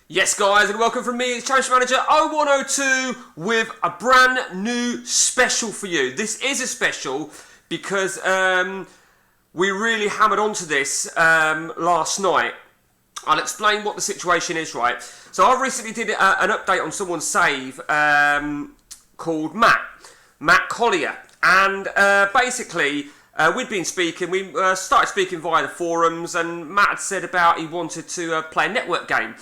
Yes, guys, and welcome from me, it's Championship Manager 0102 with a brand new special for you. This is a special because we really hammered onto this last night. I'll explain what the situation is, right? So I recently did an update on someone's save called Matt Collier. And basically, we'd been speaking, we started speaking via the forums, and Matt had said about he wanted to play a network game.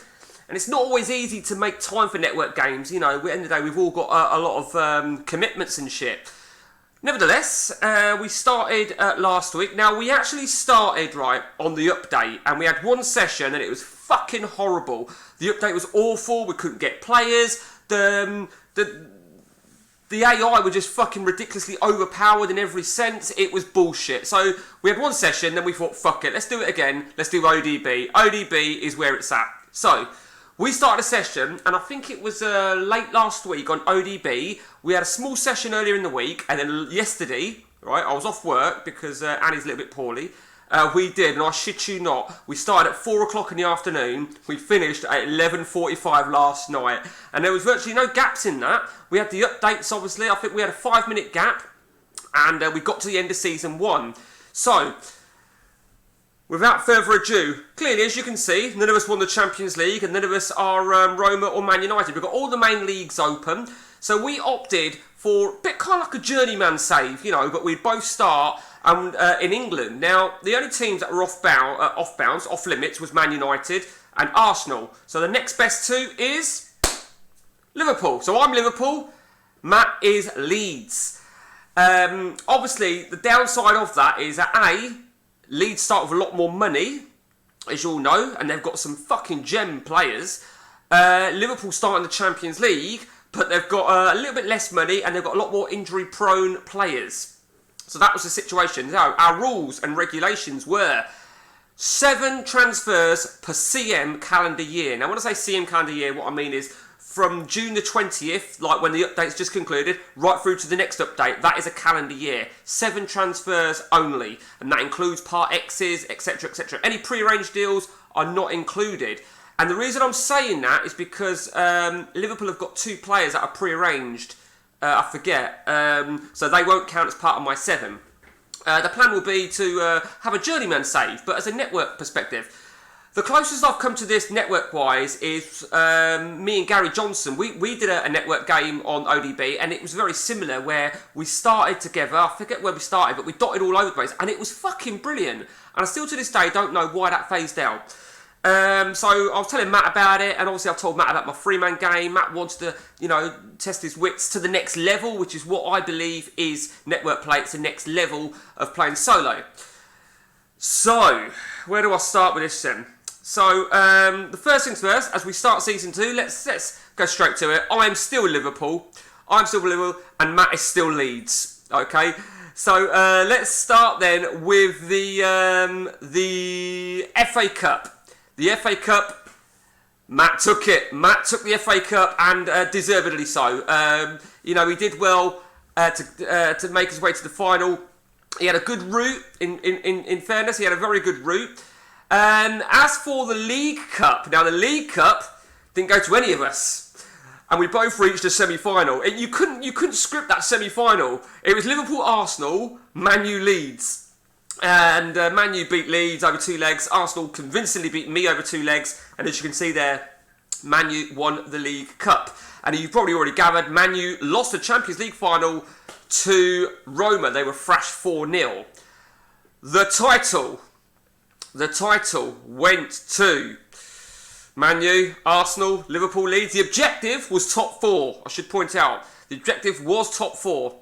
And it's not always easy to make time for network games. You know, at the end of the day, we've all got a lot of commitments and shit. Nevertheless, we started last week. Now, we actually started, right, on the update, and we had one session, and it was fucking horrible. The update was awful. We couldn't get players. The AI were just fucking ridiculously overpowered in every sense. It was bullshit. So we had one session, then we thought, fuck it, let's do it again. Let's do ODB. ODB is where it's at. So we started a session, and I think it was late last week on ODB. We had a small session earlier in the week, and then yesterday, right, I was off work because Annie's a little bit poorly. We did, and I shit you not, we started at 4 o'clock in the afternoon, we finished at 11:45 last night, and there was virtually no gaps in that. We had the updates, obviously. I think we had a 5-minute gap, and we got to the end of Season 1. So, without further ado, clearly, as you can see, none of us won the Champions League, and none of us are Roma or Man United. We've got all the main leagues open, so we opted for a bit kind of like a journeyman save, you know, but we'd both start in England. Now, the only teams that were off limits, was Man United and Arsenal. So the next best two is Liverpool. So I'm Liverpool, Matt is Leeds. Obviously, the downside of that is that Leeds start with a lot more money, as you all know, and they've got some fucking gem players. Liverpool start in the Champions League, but they've got a little bit less money, and they've got a lot more injury-prone players. So that was the situation. Now, our rules and regulations were 7 transfers per CM calendar year. Now, when I say CM calendar year, what I mean is from June the 20th, like when the update's just concluded, right through to the next update. That is a calendar year. 7 transfers only. And that includes Part X's, etc., etc. Any pre-arranged deals are not included. And the reason I'm saying that is because Liverpool have got 2 players that are pre-arranged. I forget. So they won't count as part of my 7. The plan will be to have a journeyman save, but as a network perspective. The closest I've come to this network-wise is me and Gary Johnson. We did a network game on ODB, and it was very similar, where we started together. I forget where we started, but we dotted all over the place, and it was fucking brilliant. And I still to this day don't know why that phased out. So I was telling Matt about it, and obviously I told Matt about my 3-man game. Matt wants to, you know, test his wits to the next level, which is what I believe is network play. It's the next level of playing solo. So, where do I start with this then? So, the first things first, as we start Season 2, let's go straight to it. I'm still Liverpool, and Matt is still Leeds, okay? So, let's start then with the FA Cup. The FA Cup, Matt took it. Matt took the FA Cup, and deservedly so. You know, he did well to make his way to the final. He had a good route, in fairness, he had a very good route. As for the League Cup, now the League Cup didn't go to any of us, and we both reached a semi-final. You couldn't script that semi-final. It was Liverpool, Arsenal, Man U, Leeds. And Man U beat Leeds over 2 legs. Arsenal convincingly beat me over 2 legs. And as you can see there, Man U won the League Cup. And you've probably already gathered, Man U lost the Champions League final to Roma. They were thrashed 4-0. The title went to Man U, Arsenal, Liverpool, Leeds. The objective was top 4. I should point out, the objective was top 4.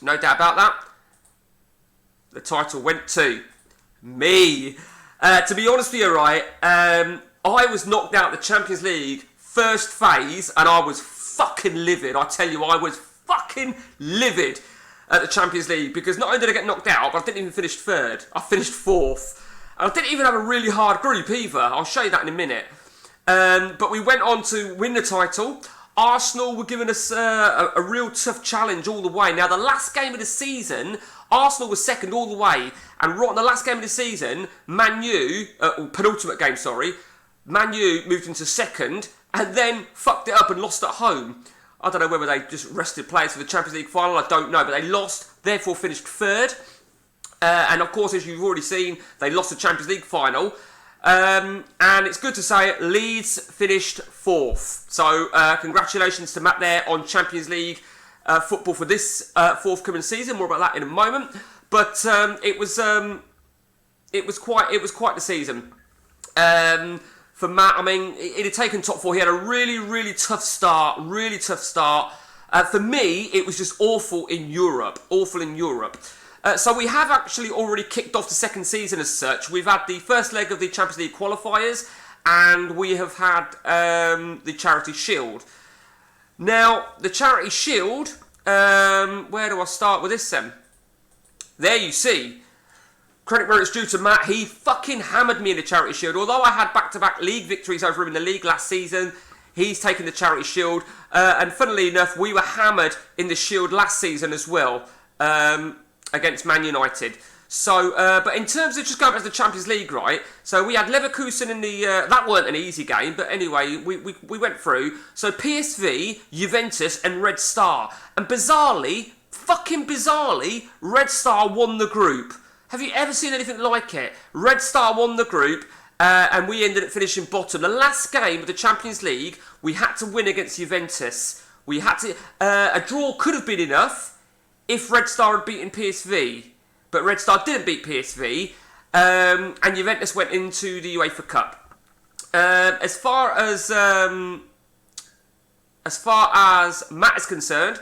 No doubt about that. The title went to me. To be honest with you, right, I was knocked out of the Champions League first phase, and I was fucking livid. I tell you, I was fucking livid at the Champions League, because not only did I get knocked out, but I didn't even finish 3rd. I finished 4th. And I didn't even have a really hard group either. I'll show you that in a minute. But we went on to win the title. Arsenal were giving us a real tough challenge all the way. Now, the last game of the season, Arsenal was second all the way. And right in the last game of the season, Man U, penultimate game, sorry, Man U moved into second and then fucked it up and lost at home. I don't know whether they just rested players for the Champions League final, I don't know, but they lost, therefore finished third. And of course, as you've already seen, they lost the Champions League final. And it's good to say Leeds finished fourth. So congratulations to Matt there on Champions League football for this forthcoming season. More about that in a moment. But it was quite the season. For Matt, I mean, it had taken top four. He had a really tough start. For me, it was just awful in Europe. So we have actually already kicked off the second season as such. We've had the first leg of the Champions League qualifiers, and we have had the Charity Shield. Now, the Charity Shield, where do I start with this then? There you see. Credit where it's due to Matt, he fucking hammered me in the Charity Shield. Although I had back-to-back league victories over him in the league last season, he's taken the Charity Shield. And funnily enough, we were hammered in the Shield last season as well, against Man United. So, but in terms of just going back to the Champions League, right? So we had Leverkusen in the... that weren't an easy game, but anyway, we went through. So PSV, Juventus and Red Star. And fucking bizarrely, Red Star won the group. Have you ever seen anything like it? Red Star won the group, and we ended up finishing bottom. The last game of the Champions League, we had to win against Juventus. We had to... a draw could have been enough if Red Star had beaten PSV. But Red Star didn't beat PSV, and Juventus went into the UEFA Cup. As far as Matt is concerned...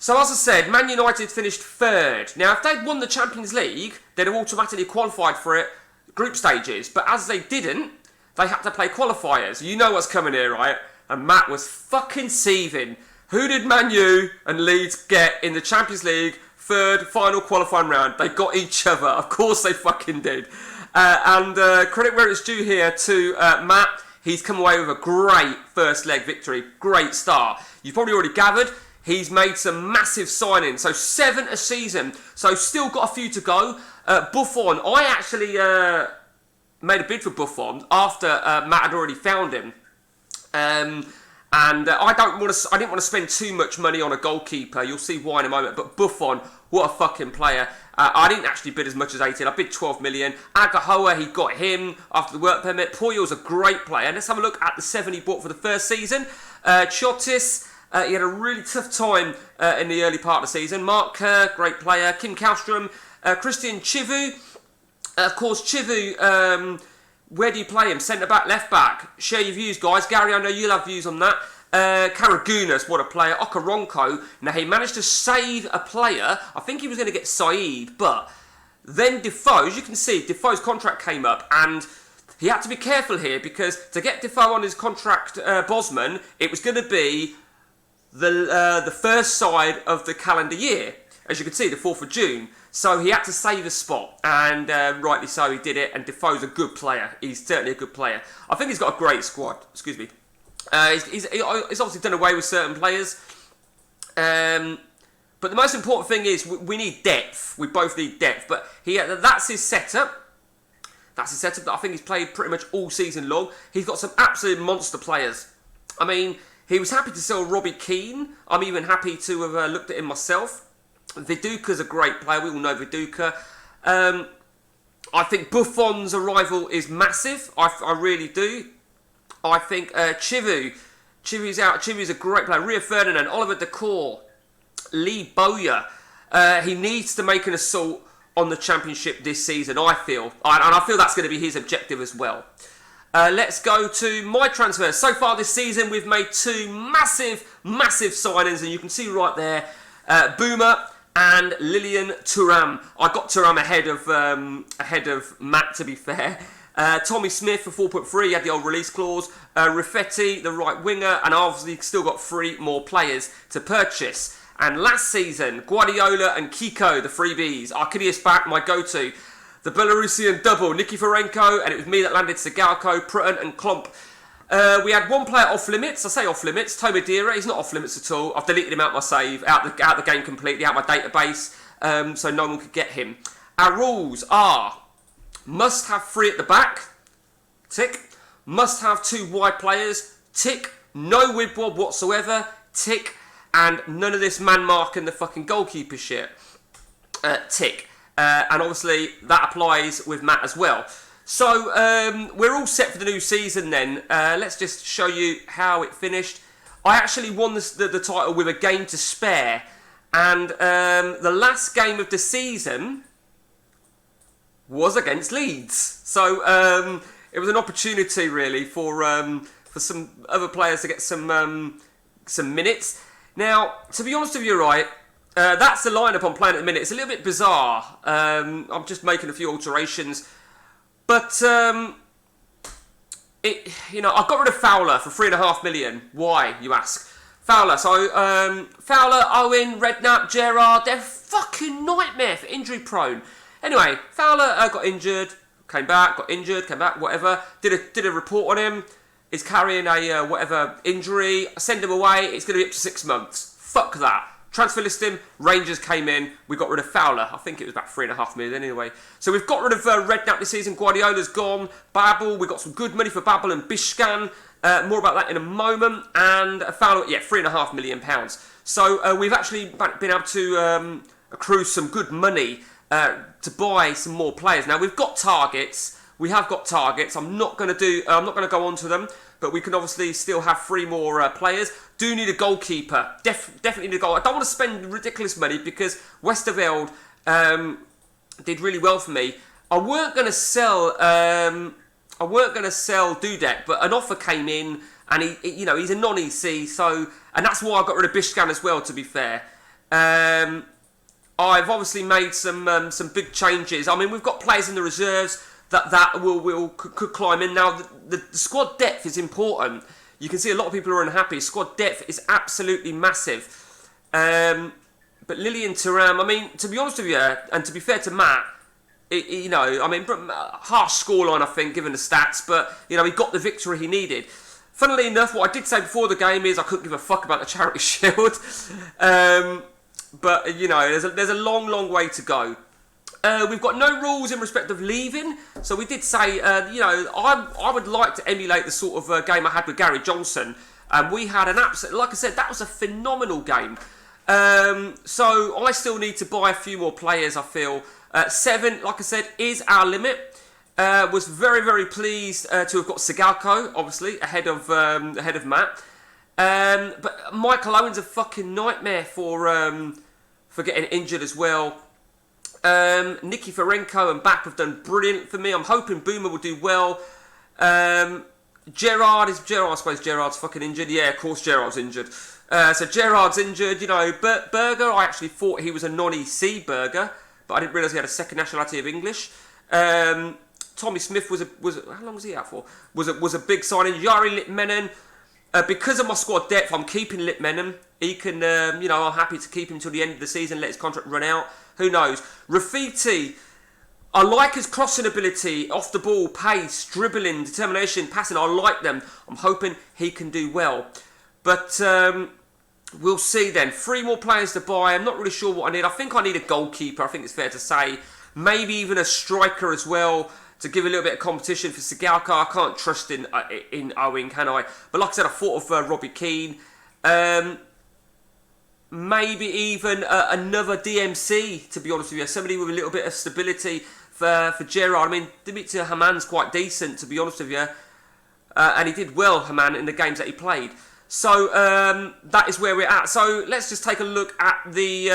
So as I said, Man United finished third. Now, if they'd won the Champions League, they'd have automatically qualified for it, group stages. But as they didn't, they had to play qualifiers. You know what's coming here, right? And Matt was fucking seething. Who did Man U and Leeds get in the Champions League third final qualifying round? They got each other. Of course they fucking did. And credit where it's due here to Matt. He's come away with a great first leg victory. Great start. You've probably already gathered. He's made some massive signings, so 7 a season, so still got a few to go. Buffon, I actually made a bid for Buffon after Matt had already found him. And I didn't want to spend too much money on a goalkeeper. You'll see why in a moment. But Buffon, what a fucking player. I didn't actually bid as much as 18. I bid 12 million. Agahoa, he got him after the work permit. Puyo's a great player. Let's have a look at the 7 he bought for the first season. Chotis, he had a really tough time in the early part of the season. Mark Kerr, great player. Kim Kallstrom, Christian Chivu. Of course, Chivu, where do you play him? Centre back, left back. Share your views, guys. Gary, I know you'll have views on that. Karagunas, what a player. Okaronko. Now, he managed to save a player. I think he was going to get Saeed, but then Defoe, as you can see, Defoe's contract came up, and he had to be careful here because to get Defoe on his contract, Bosman, it was going to be the first side of the calendar year. As you can see, the 4th of June. So he had to save a spot, and rightly so, he did it. And Defoe's a good player. He's certainly a good player. I think he's got a great squad. Excuse me. He's obviously done away with certain players. But the most important thing is we need depth. We both need depth. But that's his setup. That's his setup that I think he's played pretty much all season long. He's got some absolute monster players. I mean, he was happy to sell Robbie Keane. I'm even happy to have looked at him myself. Viduka's a great player. We all know Viduka. I think Buffon's arrival is massive. I really do. I think Chivu's out. Chivu's a great player. Rio Ferdinand, Oliver Decor, Lee Bowyer. He needs to make an assault on the championship this season, I feel. And I feel that's going to be his objective as well. Let's go to my transfers. So far this season, we've made 2 massive signings, and you can see right there, Boomer and Lilian Thuram. I got Thuram ahead of Matt, to be fair. Tommy Smith for 4.3, he had the old release clause. Raffetti, the right winger, and obviously still got 3 more players to purchase. And last season, Guardiola and Kiko, the freebies. Arcadius back, my go-to. The Belarusian double, Nikiforenko, and it was me that landed Sigalko, Prutton and Klomp. We had 1 player off limits. I say off limits. Tomodira, he's not off limits at all. I've deleted him out my save, out the game completely, out my database, so no one could get him. Our rules are: must have 3 at the back, tick. Must have 2 wide players. Tick. No whip wob whatsoever. Tick. And none of this man marking the fucking goalkeeper shit. Tick. And obviously that applies with Matt as well. So we're all set for the new season then. Let's just show you how it finished. I actually won the title with a game to spare. And the last game of the season was against Leeds. So it was an opportunity really for some other players to get some minutes. Now, to be honest with you, right, that's the lineup I'm playing at the minute. It's a little bit bizarre. I'm just making a few alterations, but I got rid of Fowler for £3.5 million. Why, you ask? Fowler. So Fowler, Owen, Redknapp, Gerrard, they're fucking nightmare for injury prone. Anyway, Fowler got injured, came back, got injured, came back, whatever. Did a report on him. He's carrying a whatever injury. Send him away. It's going to be up to 6 months. Fuck that. Transfer list him. Rangers came in. We got rid of Fowler. I think it was about £3.5 million anyway. So we've got rid of Redknapp this season. Guardiola's gone. Babel. We got some good money for Babel and Bishkan. More about that in a moment. And Fowler, yeah, £3.5 million. So we've actually been able to accrue some good money to buy some more players. Now we've got targets. We have got targets. I'm not going to go on to them, but we can obviously still have 3 more players. Do need a goalkeeper. Definitely need a goal. I don't want to spend ridiculous money because Westerveld did really well for me. I weren't going to sell Dudek, but an offer came in, and he's a non-EC, so and that's why I got rid of Bishkan as well. To be fair. I've obviously made some big changes. I mean, we've got players in the reserves that could climb in. Now, the squad depth is important. You can see a lot of people are unhappy. Squad depth is absolutely massive. But Lillian Thuram, I mean, to be honest with you, and to be fair to Matt, harsh scoreline, I think, given the stats, but, he got the victory he needed. Funnily enough, what I did say before the game is I couldn't give a fuck about the Charity Shield. But, there's a long, long way to go. We've got no rules in respect of leaving, so we did say, I would like to emulate the sort of game I had with Gary Johnson, and we had an absolute, like I said, that was a phenomenal game. So I still need to buy a few more players, I feel. 7, like I said, is our limit. Was very, very pleased to have got Sigalko, obviously, ahead of Matt. But Michael Owen's a fucking nightmare for getting injured as well. Nicky Ferenko and Back have done brilliant for me. I'm hoping Boomer will do well. Gerrard, I suppose Gerrard's fucking injured. Yeah, of course Gerrard's injured. So Gerrard's injured, But Berger, I actually thought he was a non-EC Berger, but I didn't realise he had a second nationality of English. Tommy Smith was how long was he out for? Was a big signing. Jari Litmanen. Because of my squad depth, I'm keeping Litmanen. He can, I'm happy to keep him till the end of the season, let his contract run out. Who knows? Rafiti, I like his crossing ability, off the ball, pace, dribbling, determination, passing. I like them. I'm hoping he can do well. But we'll see then. 3 more players to buy. I'm not really sure what I need. I think I need a goalkeeper, I think it's fair to say. Maybe even a striker as well, to give a little bit of competition for Sigalka. I can't trust in Owen, can I? But like I said, I thought of Robbie Keane. Maybe even another DMC, to be honest with you. Somebody with a little bit of stability for Gerrard. I mean, Dimitri Haman's quite decent, to be honest with you. And he did well, Haman, in the games that he played. So that is where we're at. So let's just take a look at the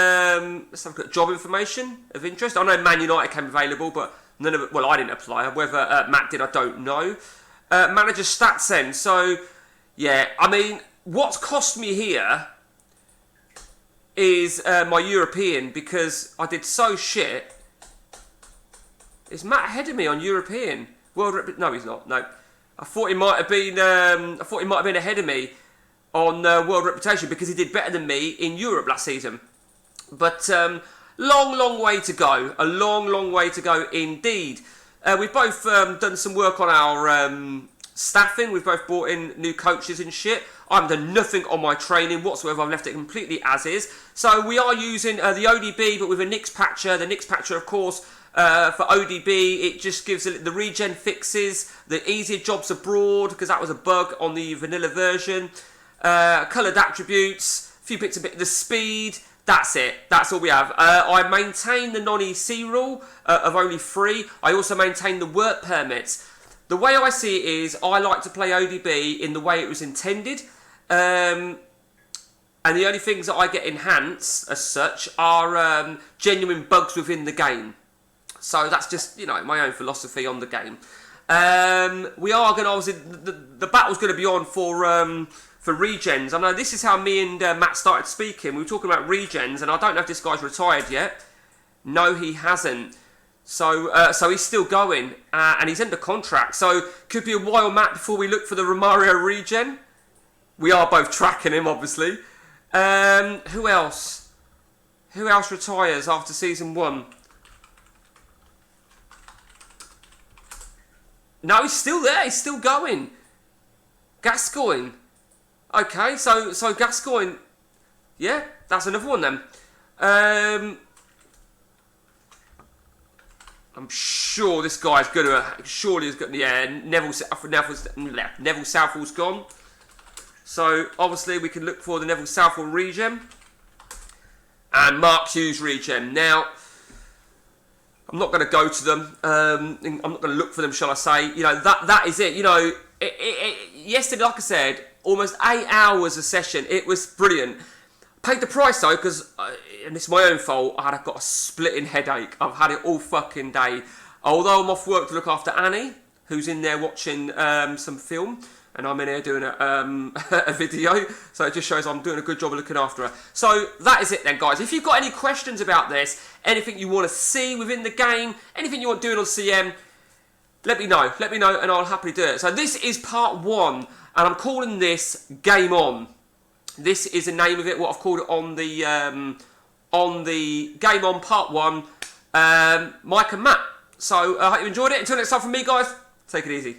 let's have a look at job information of interest. I know Man United came available, but none of it. Well, I didn't apply. Whether Matt did, I don't know. Manager stats then. So yeah, I mean, what's cost me here is my European, because I did so shit. Is Matt ahead of me on European? No, he's not. No, I thought he might have been. Ahead of me on world reputation because he did better than me in Europe last season. But long way to go. A long way to go indeed. We've both done some work on our staffing. We've both brought in new coaches and shit. I haven't done nothing on my training whatsoever. I've left it completely as is. So we are using the ODB, but with a Nix patcher. The Nix patcher, of course, For ODB, it just gives the regen fixes, the easier jobs abroad, because that was a bug on the vanilla version. Coloured attributes, a few bits of the speed. That's it. That's all we have. I maintain the non-EC rule of only 3. I also maintain the work permits. The way I see it is, I like to play ODB in the way it was intended. And the only things that I get enhanced, as such, are genuine bugs within the game. So that's just, you know, my own philosophy on the game. We are going to, obviously, the battle's going to be on for regens. I know this is how me and Matt started speaking. We were talking about regens, and I don't know if this guy's retired yet. No, he hasn't. So he's still going, and he's under contract. So could be a while, Matt, before we look for the Romario regen. We are both tracking him, obviously. Who else? Who else retires after season 1? No, he's still there. He's still going. Gascoigne. Okay, so Gascoigne. Yeah, that's another one then. I'm sure this guy's gonna. Surely he's got. Yeah, Neville Southall's gone. So obviously we can look for the Neville Southall regen and Mark Hughes regen. Now, I'm not going to go to them. I'm not going to look for them, shall I say? You know, that is it. You know, yesterday, like I said, almost 8 hours a session. It was brilliant. Paid the price though, because, and it's my own fault, I've got a splitting headache. I've had it all fucking day. Although I'm off work to look after Annie, who's in there watching some film, and I'm in here doing a video, so it just shows I'm doing a good job of looking after her. So that is it then, guys. If you've got any questions about this, anything you want to see within the game, anything you want doing on CM, let me know. Let me know, and I'll happily do it. So this is part 1, and I'm calling this Game On. This is the name of it, what I've called it on the Game On Part 1, Mike and Matt. So I hope you enjoyed it. Until next time from me, guys, take it easy.